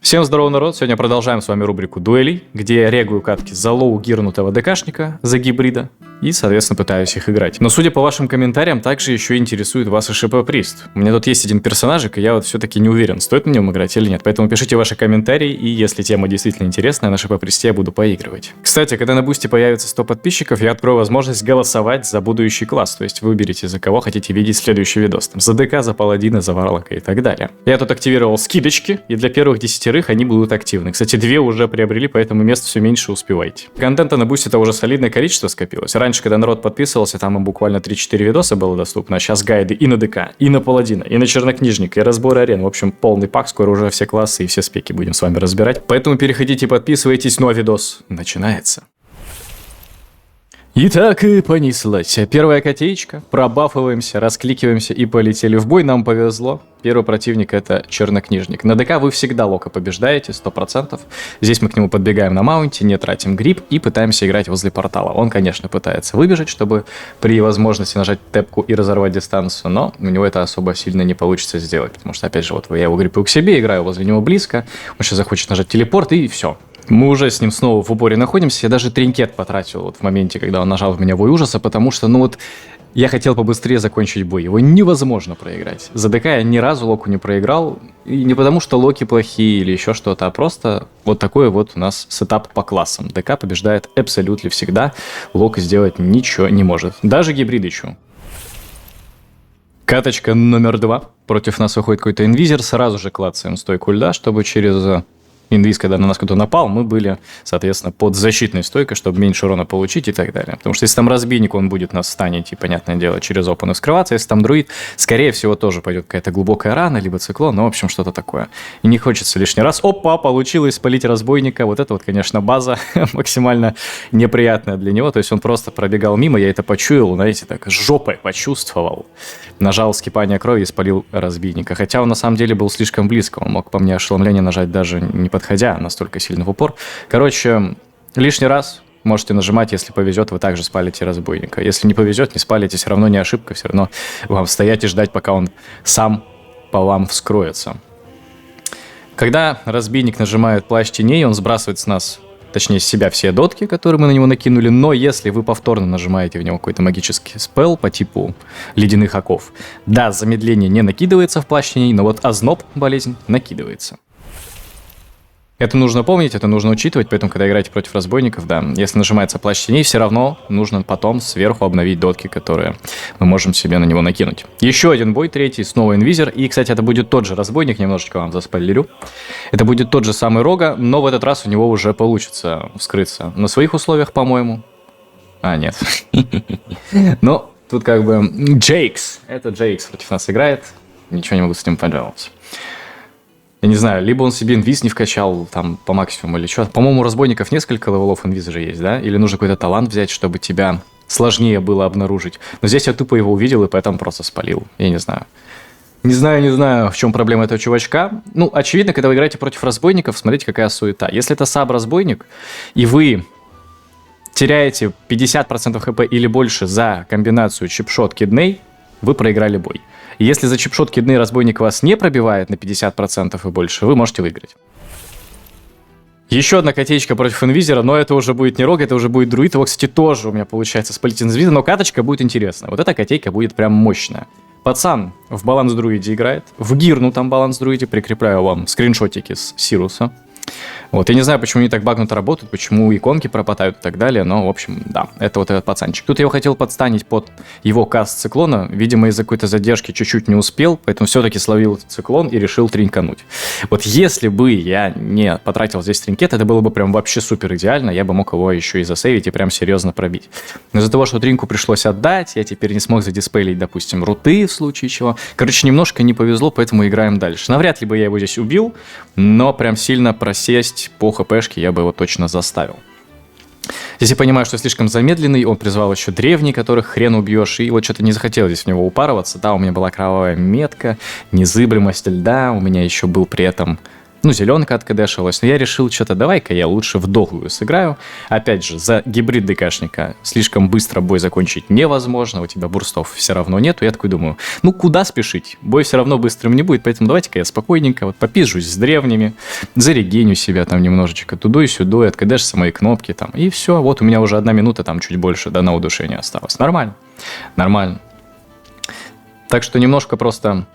Всем здорово, народ! Сегодня продолжаем с вами рубрику дуэлей, где я регаю катки за лоу гирнутого ДКшника, за гибрида, и, соответственно, пытаюсь их играть. Но, судя по вашим комментариям, также еще интересует вас и ШП Прист. У меня тут есть один персонажик, и я вот все-таки не уверен, стоит на нем играть или нет. Поэтому пишите ваши комментарии, и если тема действительно интересная, на ШП Присте я буду поигрывать. Кстати, когда на бусте появится 100 подписчиков, я открою возможность голосовать за будущий класс. То есть вы выберете, за кого хотите видеть следующий видос. Там, за ДК, за паладина, за варлока и так далее. Я тут активировал скидочки, и для первых 10 они будут активны. Кстати, 2 уже приобрели, поэтому мест все меньше, успевайте. Контента на бусте-то уже солидное количество скопилось. Раньше, когда народ подписывался, там им буквально 3-4 видоса было доступно, а сейчас гайды и на ДК, и на паладина, и на чернокнижника, и разборы арен. В общем, полный пак, скоро уже все классы и все спеки будем с вами разбирать. Поэтому переходите, подписывайтесь, ну а видос начинается. Итак, и понеслась. Первая котеечка. Пробафываемся, раскликиваемся и полетели в бой. Нам повезло. Первый противник — это чернокнижник. На ДК вы всегда лока побеждаете, 100%. Здесь мы к нему подбегаем на маунте, не тратим гриб и пытаемся играть возле портала. Он, конечно, пытается выбежать, чтобы при возможности нажать тэпку и разорвать дистанцию, но у него это особо сильно не получится сделать, потому что, опять же, вот я его гриппаю к себе, играю возле него близко, он сейчас захочет нажать телепорт и все. Мы уже с ним снова в упоре находимся. Я даже тринкет потратил вот в моменте, когда он нажал в меня вой ужаса, потому что, я хотел побыстрее закончить бой. Его невозможно проиграть. За ДК я ни разу локу не проиграл. И не потому, что локи плохие или еще что-то, а просто вот такой вот у нас сетап по классам. ДК побеждает абсолютно всегда. Лок сделать ничего не может. Даже гибридычу. Каточка номер 2. Против нас выходит какой-то инвизер. Сразу же клацаем стойку льда, чтобы через... инвиз, когда на нас кто-то напал, мы были, соответственно, под защитной стойкой, чтобы меньше урона получить и так далее. Потому что если там разбийник, он будет нас станить и, понятное дело, через опен скрываться. Если там друид, скорее всего, тоже пойдет какая-то глубокая рана, либо циклон, в общем, что-то такое. И не хочется лишний раз. Опа, получилось спалить разбойника. Вот это вот, конечно, база максимально неприятная для него. То есть он просто пробегал мимо, я это почуял, знаете, так жопой почувствовал. Нажал скипание крови и спалил разбийника. Хотя он на самом деле был слишком близко. Он мог по мне ошеломление нажать даже не подходя настолько сильно в упор. Короче, лишний раз можете нажимать, если повезет, вы также спалите разбойника. Если не повезет, не спалите, все равно не ошибка, все равно вам стоять и ждать, пока он сам по вам вскроется. Когда разбийник нажимает плащ теней, он сбрасывает с нас, точнее с себя, все дотки, которые мы на него накинули, но если вы повторно нажимаете в него какой-то магический спелл по типу ледяных оков, да, замедление не накидывается в плащ теней, но вот озноб, болезнь, накидывается. Это нужно помнить, это нужно учитывать, поэтому, когда играете против разбойников, да, если нажимается плащ теней, все равно нужно потом сверху обновить дотки, которые мы можем себе на него накинуть. Еще один бой, третий, снова инвизер, и, кстати, это будет тот же разбойник, немножечко вам заспойлерю. Это будет тот же самый Рога, но в этот раз у него уже получится вскрыться на своих условиях, по-моему. А, нет. Но тут как бы Джейкс, это Джейкс против нас играет, ничего не могу с ним поделать. Я не знаю, либо он себе инвиз не вкачал там по максимуму или что. По-моему, у разбойников несколько левелов инвиза же есть, да? Или нужно какой-то талант взять, чтобы тебя сложнее было обнаружить. Но здесь я тупо его увидел и поэтому просто спалил. Я не знаю. Не знаю, в чем проблема этого чувачка. Очевидно, когда вы играете против разбойников, смотрите, какая суета. Если это саб-разбойник, и вы теряете 50% хп или больше за комбинацию чипшот кидней, вы проиграли бой. Если за чипшот кидней разбойник вас не пробивает на 50% и больше, вы можете выиграть. Еще одна котечка против инвизера, но это уже будет не Рог, это уже будет друид. Его, кстати, тоже у меня получается спалить инвиза, но каточка будет интересная. Вот эта котейка будет прям мощная. Пацан в баланс друиде играет, в гирну там баланс друиде, прикрепляю вам скриншотики с Сируса. Вот, я не знаю, почему они так багнуто работают, почему иконки пропадают и так далее, но, в общем, да, это вот этот пацанчик. Тут я его хотел подстанить под его каст циклона, видимо, из-за какой-то задержки чуть-чуть не успел, поэтому все-таки словил циклон и решил тринкануть. Вот если бы я не потратил здесь тринкет, это было бы прям вообще супер идеально, я бы мог его еще и засейвить и прям серьезно пробить. Но из-за того, что тринку пришлось отдать, я теперь не смог задиспейлить, допустим, руты в случае чего. Короче, немножко не повезло, поэтому играем дальше. Навряд ли бы я его здесь убил, но прям сильно просесть по хпшке я бы его точно заставил. Здесь я понимаю, что слишком замедленный, он призвал еще древний, которых хрен убьешь, и вот что-то не захотел здесь в него упарываться. Да, у меня была кровавая метка, незыблемость льда, у меня еще был при этом Ну, зеленка откадешилась. Но я решил, что-то давай-ка я лучше в долгую сыграю. Опять же, за гибрид ДКшника слишком быстро бой закончить невозможно. У тебя бурстов все равно нету. Я такой думаю, ну, куда спешить? Бой все равно быстрым не будет, поэтому давайте-ка я спокойненько вот попизжусь с древними, зарегеню себя там немножечко тудой сюдой, откадешься мои кнопки там. И все, вот у меня уже 1 минута, там чуть больше, да, на удушение осталось. Нормально. Нормально. Так что немножко просто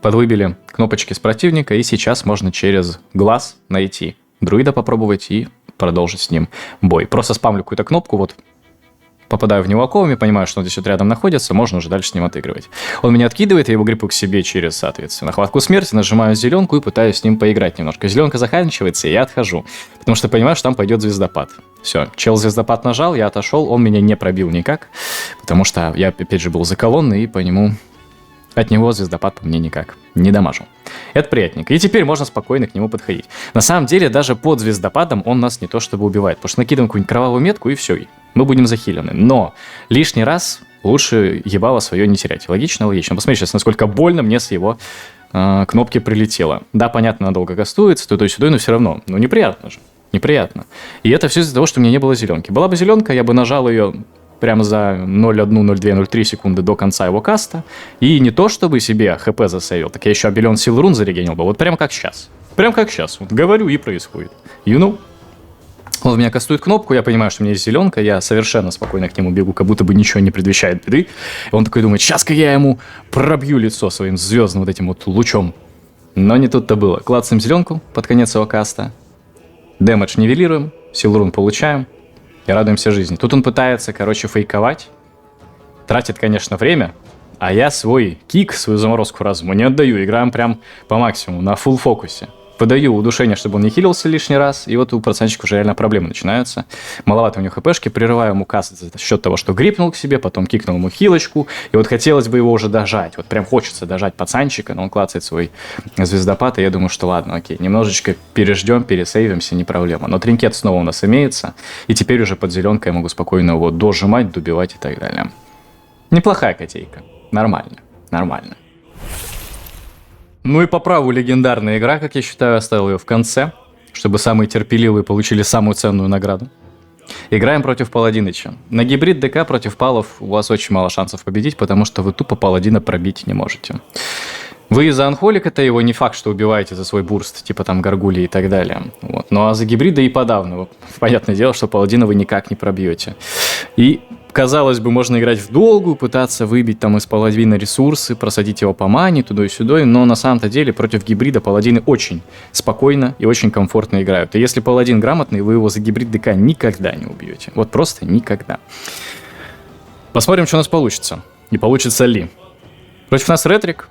подвыбили кнопочки с противника, и сейчас можно через глаз найти друида, попробовать и продолжить с ним бой. Просто спамлю какую-то кнопку, вот попадаю в него оковами, понимаю, что он здесь вот рядом находится, можно уже дальше с ним отыгрывать. Он меня откидывает, я его гриппу к себе через, соответственно, хватку смерти, нажимаю зеленку и пытаюсь с ним поиграть немножко. Зеленка заканчивается, и я отхожу, потому что понимаю, что там пойдет звездопад. Все, чел звездопад нажал, я отошел, он меня не пробил никак, потому что я, опять же, был за колонной, и по нему... От него звездопад по мне никак не дамажил. Это приятненько. И теперь можно спокойно к нему подходить. На самом деле, даже под звездопадом он нас не то чтобы убивает. Потому что накидываем какую-нибудь кровавую метку, и все. Мы будем захилены. Но лишний раз лучше ебало свое не терять. Логично, логично. Посмотри сейчас, насколько больно мне с его кнопки прилетело. Да, понятно, надолго кастуется, туда-сюда, но все равно. Ну, неприятно же. Неприятно. И это все из-за того, что у меня не было зеленки. Была бы зеленка, я бы нажал ее... прямо за 0,1, 0,2, 0,3 секунды до конца его каста. И не то, чтобы себе ХП засейвил, так я еще обелен сил рун зарегенил бы. Вот прямо как сейчас. Прямо как сейчас. Вот говорю, и происходит. You know? Он в меня кастует кнопку, я понимаю, что у меня есть зеленка, я совершенно спокойно к нему бегу, как будто бы ничего не предвещает беды. И он такой думает, сейчас-ка я ему пробью лицо своим звездным вот этим вот лучом. Но не тут-то было. Клацаем зеленку под конец его каста. Дэмэдж нивелируем, сил рун получаем. И радуемся жизни. Тут он пытается, фейковать. Тратит, конечно, время. А я свой кик, свою заморозку разума не отдаю. Играем прям по максимуму, на фулл фокусе. Подаю удушение, чтобы он не хилился лишний раз. И вот у процентчика уже реально проблемы начинаются. Маловато у него хпшки. Прерываю ему каст за счет того, что грипнул к себе, потом кикнул ему хилочку. И вот хотелось бы его уже дожать. Вот прям хочется дожать пацанчика, но он клацает свой звездопад. И я думаю, что ладно, окей, немножечко переждем, пересейвимся, не проблема. Но тринкет снова у нас имеется. И теперь уже под зеленкой я могу спокойно его дожимать, добивать и так далее. Неплохая котейка. Нормально. Нормально. Ну и по праву легендарная игра, как я считаю, оставил ее в конце, чтобы самые терпеливые получили самую ценную награду. Играем против Паладиныча. На гибрид ДК против палов у вас очень мало шансов победить, потому что вы тупо Паладина пробить не можете. Вы за Анхолика-то его не факт, что убиваете за свой бурст, типа там Гаргули и так далее. Вот. Ну а за гибрида и подавно. Понятное дело, что Паладина вы никак не пробьете. И, казалось бы, можно играть в долгую, пытаться выбить там из Паладина ресурсы, просадить его по мане, туда и сюда, но на самом-то деле против гибрида Паладины очень спокойно и очень комфортно играют. И если Паладин грамотный, вы его за гибрид ДК никогда не убьете. Вот просто никогда. Посмотрим, что у нас получится. И получится ли. Против нас Ретрик.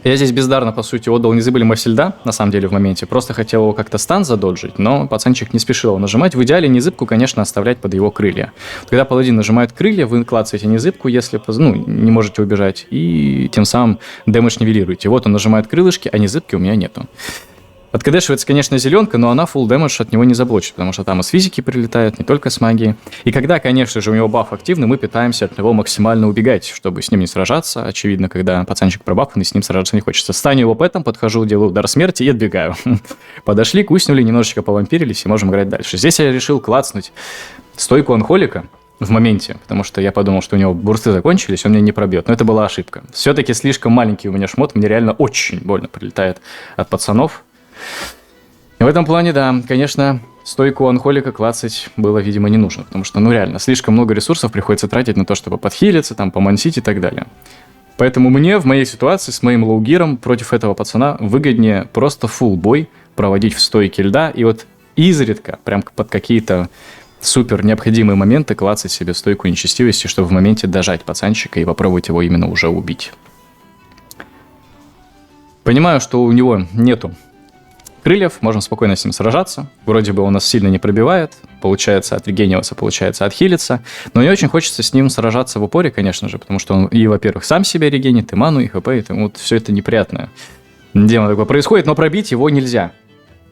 Я здесь бездарно, по сути, отдал незабываемый льда, на самом деле, в моменте. Просто хотел его как-то стан задоджить, но пацанчик не спешил его нажимать. В идеале незыбку, конечно, оставлять под его крылья. Когда паладин нажимает крылья, вы клацаете незыбку, если не можете убежать, и тем самым дэмэдж нивелируете. Вот он нажимает крылышки, а незыбки у меня нету. Откадешивается, конечно, зеленка, но она full damage от него не заблочит, потому что там из физики прилетает, не только с магии. И когда, конечно же, у него баф активный, мы пытаемся от него максимально убегать, чтобы с ним не сражаться. Очевидно, когда пацанчик пробафанный, с ним сражаться не хочется. Станю его пэтом, подхожу, делаю удар смерти и отбегаю. Подошли, куснули, немножечко повампирились и можем играть дальше. Здесь я решил клацнуть стойку Анхолика в моменте, потому что я подумал, что у него бурсты закончились, он меня не пробьет. Но это была ошибка. Все-таки слишком маленький у меня шмот, мне реально очень больно прилетает от пацанов. И в этом плане, да, конечно, стойку Анхолика клацать было, видимо, не нужно, потому что, реально, слишком много ресурсов приходится тратить на то, чтобы подхилиться, там, помансить и так далее. Поэтому мне в моей ситуации с моим лоугиром против этого пацана выгоднее просто фулл бой проводить в стойке льда и вот изредка, прям под какие-то супер необходимые моменты клацать себе стойку нечестивости, чтобы в моменте дожать пацанчика и попробовать его именно уже убить. Понимаю, что у него нету крыльев, можем спокойно с ним сражаться. Вроде бы он нас сильно не пробивает, получается отрегениваться, получается отхилиться. Но мне очень хочется с ним сражаться в упоре, конечно же, потому что он и, во-первых, сам себя регенит, и ману, и хп, и вот все это неприятное. Дело такое происходит, но пробить его нельзя.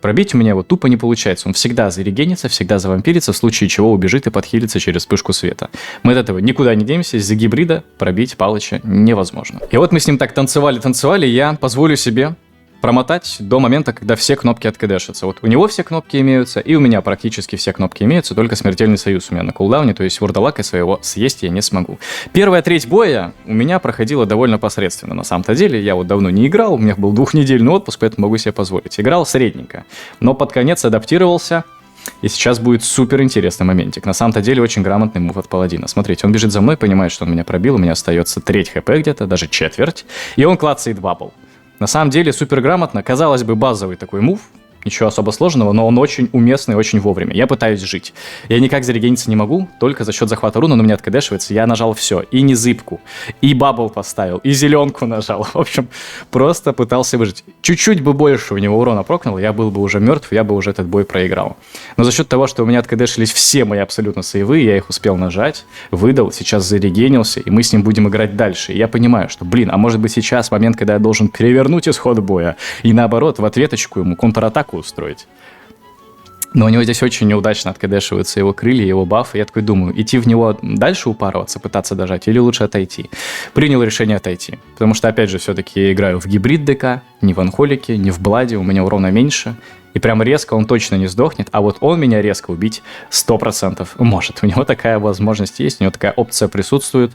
Пробить у меня вот тупо не получается. Он всегда зарегенится, всегда завампирится, в случае чего убежит и подхилится через вспышку света. Мы от этого никуда не денемся, из-за гибрида пробить Палыча невозможно. И вот мы с ним так танцевали, я позволю себе промотать до момента, когда все кнопки откэдэшатся. Вот у него все кнопки имеются, и у меня практически все кнопки имеются, только смертельный союз у меня на кулдауне, то есть вурдалака своего съесть я не смогу. Первая треть боя у меня проходила довольно посредственно. На самом-то деле, я вот давно не играл, у меня был 2-недельный отпуск, поэтому могу себе позволить. Играл средненько, но под конец адаптировался, и сейчас будет супер интересный моментик. На самом-то деле, очень грамотный мув от паладина. Смотрите, он бежит за мной, понимает, что он меня пробил, у меня остается треть хп где-то, даже четверть, и он клацает бабл. На самом деле, супер грамотно. Казалось бы, базовый такой мув, ничего особо сложного, но он очень уместный, очень вовремя. Я пытаюсь жить. Я никак зарегениться не могу, только за счет захвата руны, он у меня откэдэшивается. Я нажал все. И незыпку, и бабл поставил, и зеленку нажал. В общем, просто пытался выжить. Чуть-чуть бы больше у него урона прокнул, я был бы уже мертв, я бы уже этот бой проиграл. Но за счет того, что у меня откэдэшились все мои абсолютно сейвы, я их успел нажать, выдал, сейчас зарегенился, и мы с ним будем играть дальше. И я понимаю, что, а может быть сейчас момент, когда я должен перевернуть исход боя, и наоборот, в ответочку ему контратаку устроить. Но у него здесь очень неудачно откэдэшиваются его крылья, его бафы. Я такой думаю, идти в него дальше упарываться, пытаться дожать, или лучше отойти? Принял решение отойти. Потому что, опять же, все-таки я играю в гибрид ДК, не в анхолике, не в бладе, у меня урона меньше. И прям резко он точно не сдохнет, а вот он меня резко убить 100% может. У него такая возможность есть, у него такая опция присутствует.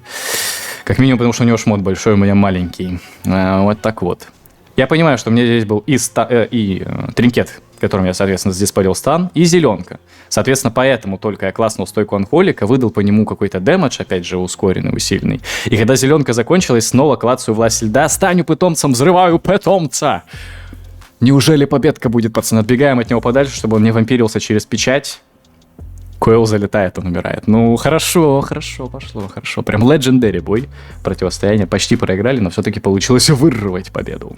Как минимум, потому что у него шмот большой, у меня маленький. Вот так вот. Я понимаю, что у меня здесь был и тринкет, которым я, соответственно, диспарил стан, и зеленка. Соответственно, поэтому только я класснул стойку анхолика, выдал по нему какой-то дэмэдж, опять же, ускоренный, усиленный. И когда зеленка закончилась, снова клацаю власть льда, стану питомцем, взрываю питомца! Неужели победка будет, пацаны? Отбегаем от него подальше, чтобы он не вампирился через печать. Койл залетает, он умирает. Ну, хорошо, пошло, хорошо. Прям legendary бой. Противостояние почти проиграли, но все-таки получилось вырвать победу.